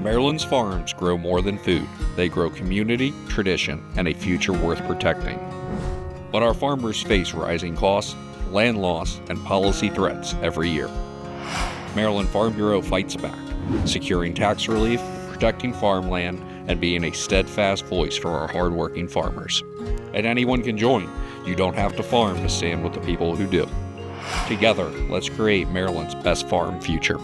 Maryland's farms grow more than food. They grow community, tradition, and a future worth protecting. But our farmers face rising costs, land loss, and policy threats every year. Maryland Farm Bureau fights back, securing tax relief, protecting farmland, and being a steadfast voice for our hardworking farmers. And anyone can join. You don't have to farm to stand with the people who do. Together, let's create Maryland's best farm future.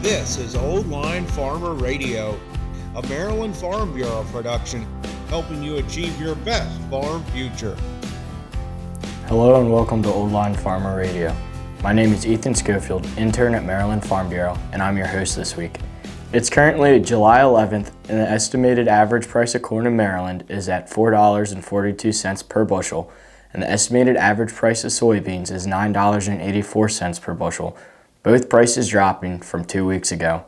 This is Old Line Farmer Radio, a Maryland Farm Bureau production, helping you achieve your best farm future. Hello and welcome to Old Line Farmer Radio. My name is Ethan Schofield, intern at Maryland Farm Bureau, and I'm your host this week. It's currently July 11th, and the estimated average price of corn in Maryland is at $4.42 per bushel, and the estimated average price of soybeans is $9.84 per bushel, both prices dropping from 2 weeks ago.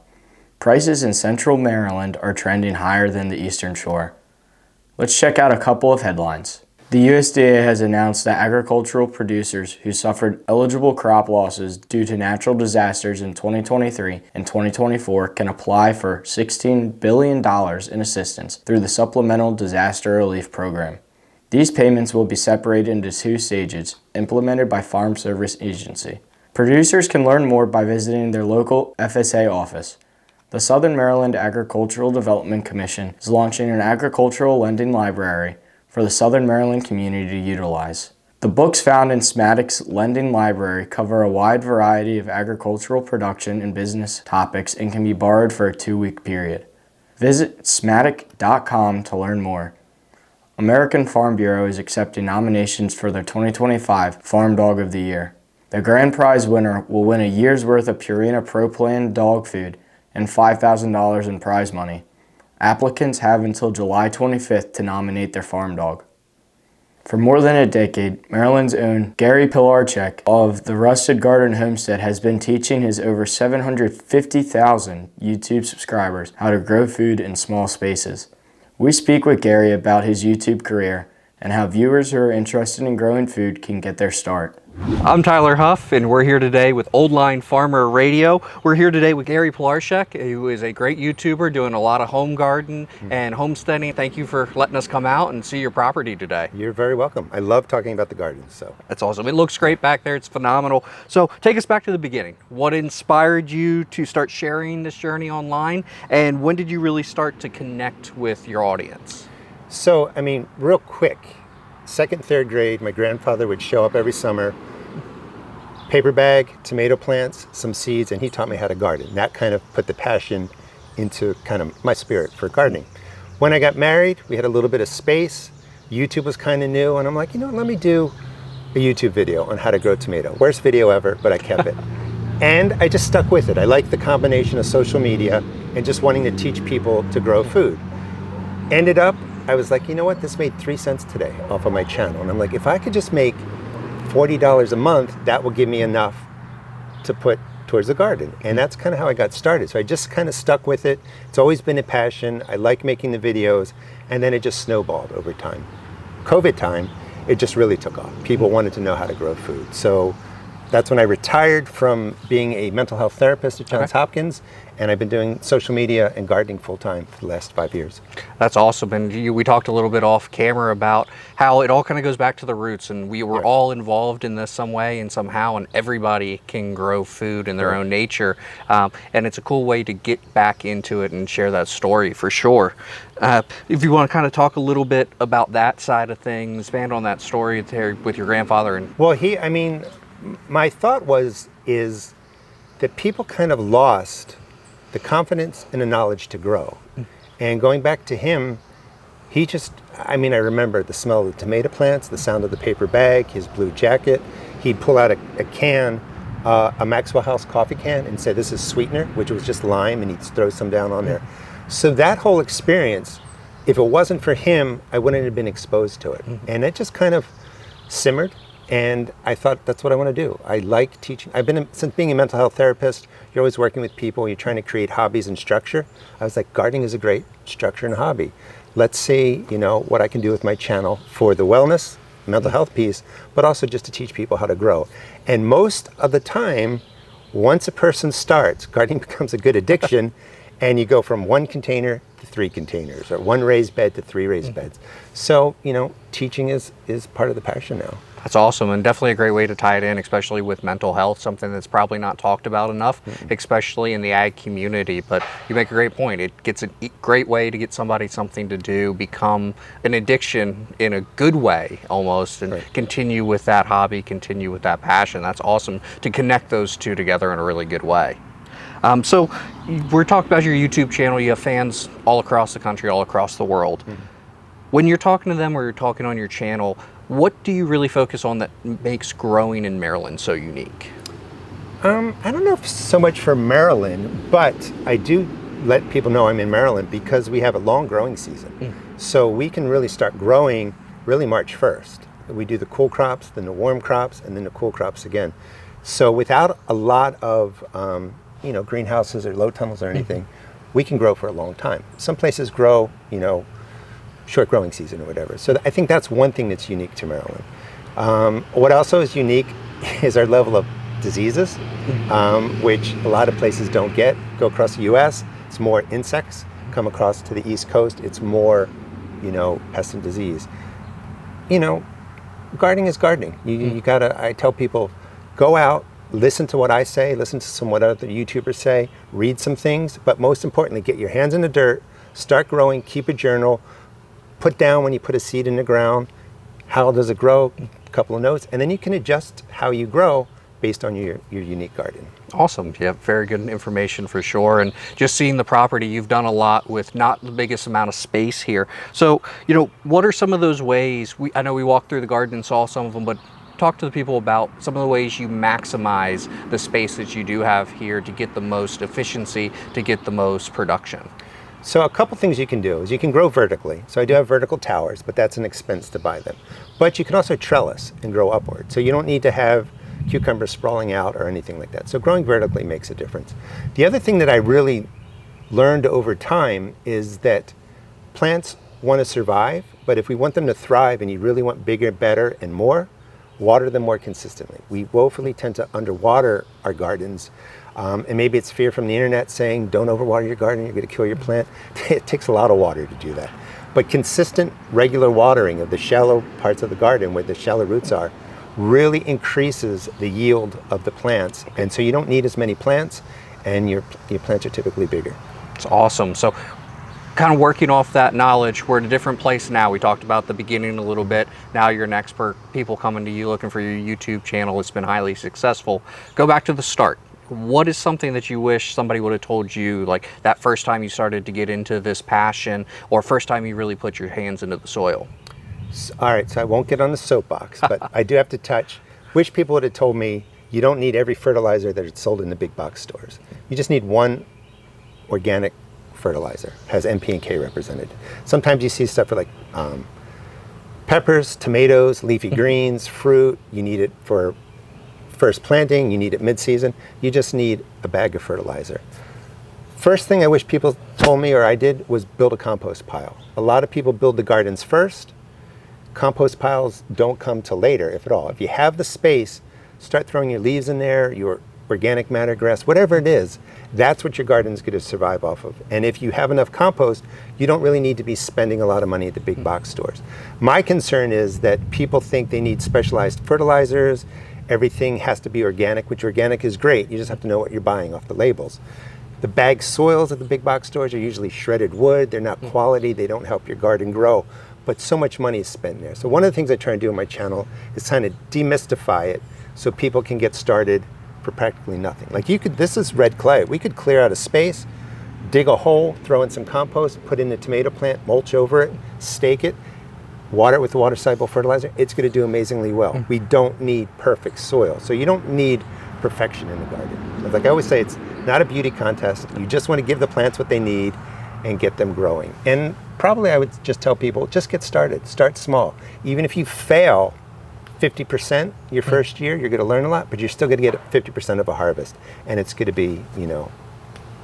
Prices in central Maryland are trending higher than the eastern shore. Let's check out a couple of headlines. The USDA has announced that agricultural producers who suffered eligible crop losses due to natural disasters in 2023 and 2024 can apply for $16 billion in assistance through the Supplemental Disaster Relief Program. These payments will be separated into two stages, implemented by Farm Service Agency. Producers can learn more by visiting their local FSA office. The Southern Maryland Agricultural Development Commission is launching an agricultural lending library for the Southern Maryland community to utilize. The books found in SMATIC's lending library cover a wide variety of agricultural production and business topics and can be borrowed for a 2-week period. Visit smatic.com to learn more. American Farm Bureau is accepting nominations for their 2025 Farm Dog of the Year. The grand prize winner will win a year's worth of Purina Pro Plan dog food and $5,000 in prize money. Applicants have until July 25th to nominate their farm dog. For more than a decade, Maryland's own Gary Pilarchik of the Rusted Garden Homestead has been teaching his over 750,000 YouTube subscribers how to grow food in small spaces. We speak with Gary about his YouTube career and how viewers who are interested in growing food can get their start. I'm Tyler Huff, and we're here today with Old Line Farmer Radio. We're here today with Gary Pilarchik, who is a great YouTuber doing a lot of home garden and homesteading. Thank you for letting us come out and see your property today. You're very welcome. I love talking about the gardens. So that's awesome. It looks great back there. It's phenomenal. So take us back to the beginning. What inspired you to start sharing this journey online, and when did you really start to connect with your audience? So, real quick, 2nd, 3rd grade, my grandfather would show up every summer, paper bag, tomato plants, some seeds, and he taught me how to garden. That kind of put the passion into kind of my spirit for gardening. When I got married, we had a little bit of space. YouTube was kind of new, and I'm like, let me do a YouTube video on how to grow tomato. Worst video ever, but I kept it. And I just stuck with it. I like the combination of social media and just wanting to teach people to grow food. Ended up, I was like, this made 3 cents today off of my channel. And I'm like, if I could just make $40 a month, that will give me enough to put towards the garden. And that's kind of how I got started. So I just kind of stuck with it. It's always been a passion. I like making the videos. And then it just snowballed over time. COVID time, it just really took off. People wanted to know how to grow food. So that's when I retired from being a mental health therapist at Johns Hopkins, and I've been doing social media and gardening full-time for the last 5 years. That's awesome. And we talked a little bit off camera about how it all kind of goes back to the roots, and we were all involved in this some way and somehow, and everybody can grow food in their own nature. And it's a cool way to get back into it and share that story for sure. If you want to kind of talk a little bit about that side of things, expand on that story there with your grandfather. Well, my thought is that people kind of lost the confidence and the knowledge to grow. And going back to him, I remember the smell of the tomato plants, the sound of the paper bag, his blue jacket. He'd pull out a can, a Maxwell House coffee can, and say, this is sweetener, which was just lime, and he'd throw some down on there. So that whole experience, if it wasn't for him, I wouldn't have been exposed to it. And it just kind of simmered. And I thought, that's what I want to do. I like teaching. Since being a mental health therapist, you're always working with people, you're trying to create hobbies and structure. I was like, gardening is a great structure and hobby. Let's see, what I can do with my channel for the wellness mental health piece, but also just to teach people how to grow. And most of the time, once a person starts, gardening becomes a good addiction, and you go from 1 container to 3 containers, or 1 raised bed to 3 raised beds. So, teaching is part of the passion now. That's awesome, and definitely a great way to tie it in, especially with mental health, something that's probably not talked about enough, especially in the ag community. But you make a great point. It gets a great way to get somebody something to do, become an addiction in a good way almost, and continue with that hobby, continue with that passion. That's awesome to connect those two together in a really good way. So we're talking about your YouTube channel. You have fans all across the country, all across the world. When you're talking to them or you're talking on your channel, what do you really focus on that makes growing in Maryland so unique? I don't know if so much for Maryland, but I do let people know I'm in Maryland because we have a long growing season. So we can really start growing really March 1st. We do the cool crops, then the warm crops, and then the cool crops again. So without a lot of greenhouses or low tunnels or anything, we can grow for a long time. Some places grow, short growing season or whatever. So I think that's one thing that's unique to Maryland. What also is unique is our level of diseases, which a lot of places don't get. Go across the U.S., it's more insects. Come across to the East Coast, it's more, pest and disease. Gardening is gardening. You gotta, I tell people, go out, listen to what I say, listen to what other YouTubers say, read some things, but most importantly, get your hands in the dirt, start growing, keep a journal, put down when you put a seed in the ground, how does it grow, a couple of notes, and then you can adjust how you grow based on your unique garden. Awesome. Yeah, very good information for sure. And just seeing the property, you've done a lot with not the biggest amount of space here. So, what are some of those ways? I know we walked through the garden and saw some of them, but talk to the people about some of the ways you maximize the space that you do have here to get the most efficiency, to get the most production. So a couple things you can do is you can grow vertically. So I do have vertical towers, but that's an expense to buy them. But you can also trellis and grow upward. So you don't need to have cucumbers sprawling out or anything like that. So growing vertically makes a difference. The other thing that I really learned over time is that plants want to survive, but if we want them to thrive and you really want bigger, better, and more, water them more consistently. We woefully tend to underwater our gardens. And maybe it's fear from the internet saying, don't overwater your garden, you're going to kill your plant. It takes a lot of water to do that. But consistent, regular watering of the shallow parts of the garden where the shallow roots are really increases the yield of the plants. And so you don't need as many plants, and your plants are typically bigger. It's awesome. So kind of working off that knowledge, we're at a different place now. We talked about the beginning a little bit. Now you're an expert. People coming to you looking for your YouTube channel. It's been highly successful. Go back to the start. What is something that you wish somebody would have told you, like that first time you started to get into this passion, or first time you really put your hands into the soil? All right, so I won't get on the soapbox, but I do have to wish people would have told me you don't need every fertilizer that is sold in the big box stores. You just need one organic fertilizer, has NP and K represented. Sometimes you see stuff for like peppers, tomatoes, leafy greens, fruit. You need it for first planting, you need it mid-season. You just need a bag of fertilizer. First thing I wish people told me or I did was build a compost pile. A lot of people build the gardens first. Compost piles don't come till later, if at all. If you have the space, start throwing your leaves in there, your organic matter, grass, whatever it is, that's what your garden's going to survive off of. And if you have enough compost, you don't really need to be spending a lot of money at the big box stores. My concern is that people think they need specialized fertilizers, everything has to be organic, which organic is great, you just have to know what you're buying off the labels. The bagged soils at the big box stores are usually shredded wood, they're not quality, they don't help your garden grow, but so much money is spent there. So one of the things I try to do on my channel is kind of demystify it so people can get started for practically nothing. Like this is red clay. We could clear out a space, dig a hole, throw in some compost, put in a tomato plant, mulch over it, stake it, water it with water-soluble fertilizer. It's going to do amazingly well. We don't need perfect soil. So you don't need perfection in the garden. Like I always say, it's not a beauty contest. You just want to give the plants what they need and get them growing. And probably I would just tell people, just get started. Start small. Even if you fail 50% your first year, you're going to learn a lot, but you're still going to get 50% of a harvest. And it's going to be,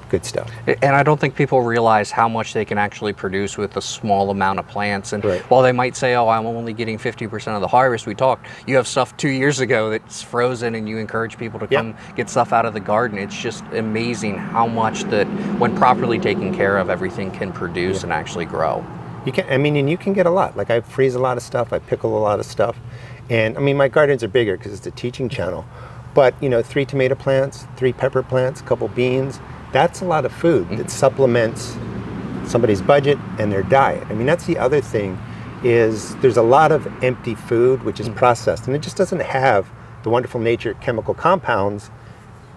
good good stuff. And I don't think people realize how much they can actually produce with a small amount of plants. And Right. while they might say, oh, I'm only getting 50% of the harvest, we talked, you have stuff 2 years ago that's frozen and you encourage people to come get stuff out of the garden. It's just amazing how much that, when properly taken care of, everything can produce and actually grow. You can, I mean, and you can get a lot. Like I freeze a lot of stuff, I pickle a lot of stuff. And I mean, my gardens are bigger because it's a teaching channel. But, you know, 3 tomato plants, 3 pepper plants, a couple beans, that's a lot of food that supplements somebody's budget and their diet. I mean, that's the other thing is there's a lot of empty food, which is processed, and it just doesn't have the wonderful nature chemical compounds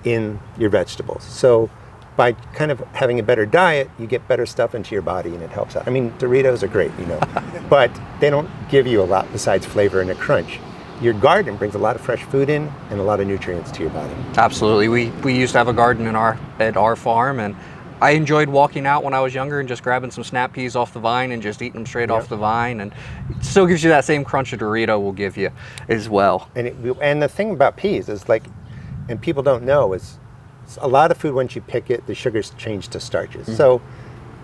in your vegetables. So by kind of having a better diet, you get better stuff into your body and it helps out. I mean, Doritos are great, you know, but they don't give you a lot besides flavor and a crunch. Your garden brings a lot of fresh food in and a lot of nutrients to your body. Absolutely. We used to have a garden at our farm, and I enjoyed walking out when I was younger and just grabbing some snap peas off the vine and just eating them straight off the vine, and it still gives you that same crunch a Dorito will give you as well. And the thing about peas is like, and people don't know, is a lot of food, once you pick it, the sugars change to starches. So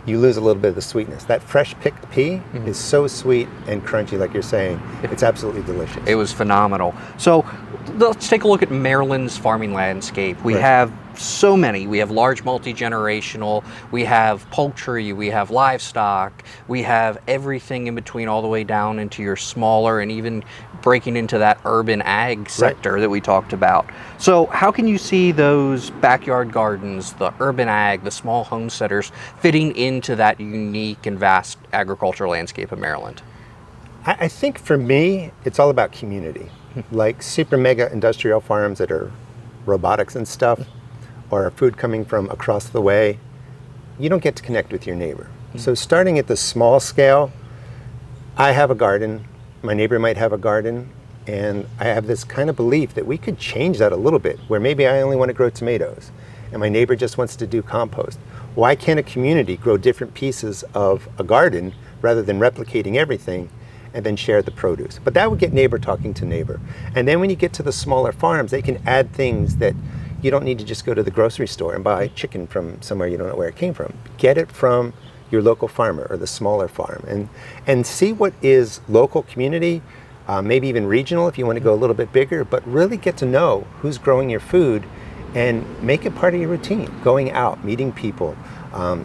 you lose a little bit of the sweetness. That fresh picked pea is so sweet and crunchy, like you're saying. It's absolutely delicious. It was phenomenal. So let's take a look at Maryland's farming landscape. We have so many. We have large multi-generational, we have poultry, we have livestock, we have everything in between, all the way down into your smaller and even breaking into that urban ag sector that we talked about. So how can you see those backyard gardens, the urban ag, the small homesteaders fitting into that unique and vast agricultural landscape of Maryland? I think for me, it's all about community. Like super mega industrial farms that are robotics and stuff, or food coming from across the way, you don't get to connect with your neighbor. So starting at the small scale, I have a garden, my neighbor might have a garden, and I have this kind of belief that we could change that a little bit, where maybe I only want to grow tomatoes, and my neighbor just wants to do compost. Why can't a community grow different pieces of a garden rather than replicating everything and then share the produce? But that would get neighbor talking to neighbor. And then when you get to the smaller farms, they can add things that you don't need to just go to the grocery store and buy chicken from somewhere you don't know where it came from. Get it from your local farmer or the smaller farm, and see what is local community, maybe even regional if you want to go a little bit bigger, but really get to know who's growing your food and make it part of your routine. Going out, meeting people,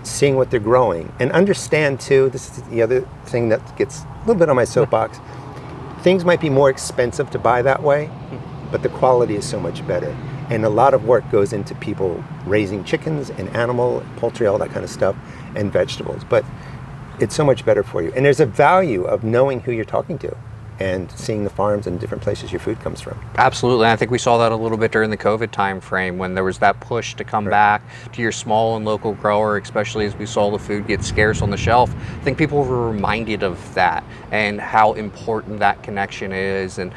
seeing what they're growing, and understand too, this is the other thing that gets a little bit on my soapbox, things might be more expensive to buy that way, but the quality is so much better. And a lot of work goes into people raising chickens and animal, poultry, all that kind of stuff, and vegetables. But it's so much better for you. And there's a value of knowing who you're talking to and seeing the farms and different places your food comes from. Absolutely. I think we saw that a little bit during the COVID time frame when there was that push to come back to your small and local grower, especially as we saw the food get scarce on the shelf. I think people were reminded of that and how important that connection is. And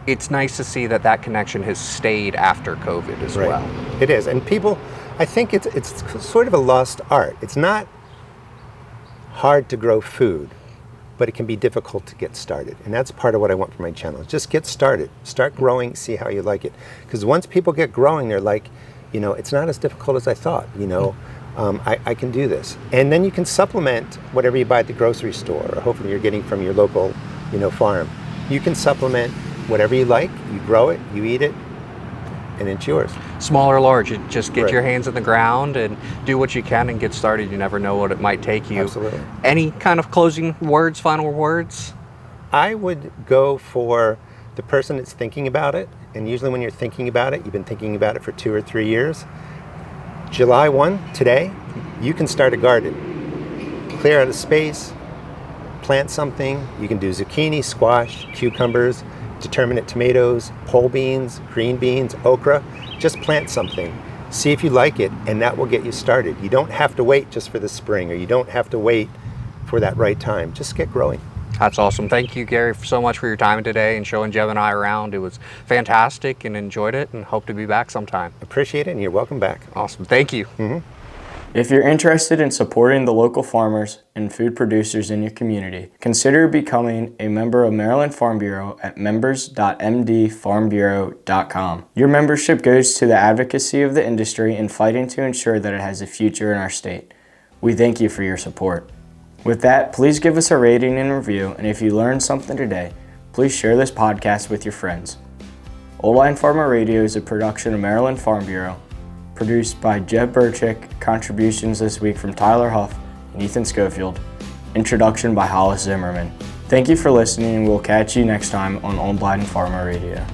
it's nice to see that that connection has stayed after COVID as well. It is. And people, I think it's sort of a lost art. It's not hard to grow food, but it can be difficult to get started. And that's part of what I want for my channel. Just get started. Start growing, see how you like it. Because once people get growing, they're like, you know, it's not as difficult as I thought, you know. I can do this. And then you can supplement whatever you buy at the grocery store, or hopefully you're getting from your local, you know, farm. You can supplement whatever you like, you grow it, you eat it, and it's yours. Small or large, just get your hands in the ground and do what you can and get started. You never know what it might take you. Absolutely. Any kind of closing words, final words? I would go for the person that's thinking about it, and usually when you're thinking about it, you've been thinking about it for 2 or 3 years. July 1, today, you can start a garden. Clear out a space, plant something. You can do zucchini, squash, cucumbers, determinate tomatoes, pole beans, green beans, okra. Just plant something. See if you like it, and that will get you started. You don't have to wait just for the spring, or you don't have to wait for that right time. Just get growing. That's awesome. Thank you, Gary, so much for your time today and showing Jeff and I around. It was fantastic and enjoyed it, and hope to be back sometime. Appreciate it, and you're welcome back. Awesome. Thank you. If you're interested in supporting the local farmers and food producers in your community, consider becoming a member of Maryland Farm Bureau at members.mdfarmbureau.com. Your membership goes to the advocacy of the industry in fighting to ensure that it has a future in our state. We thank you for your support. With that, please give us a rating and review, and if you learned something today, please share this podcast with your friends. Old Line Farmer Radio is a production of Maryland Farm Bureau, produced by Jeb Burchick, contributions this week from Tyler Huff and Ethan Schofield, introduction by Hollis Zimmerman. Thank you for listening, and we'll catch you next time on Old Line Farmer Radio.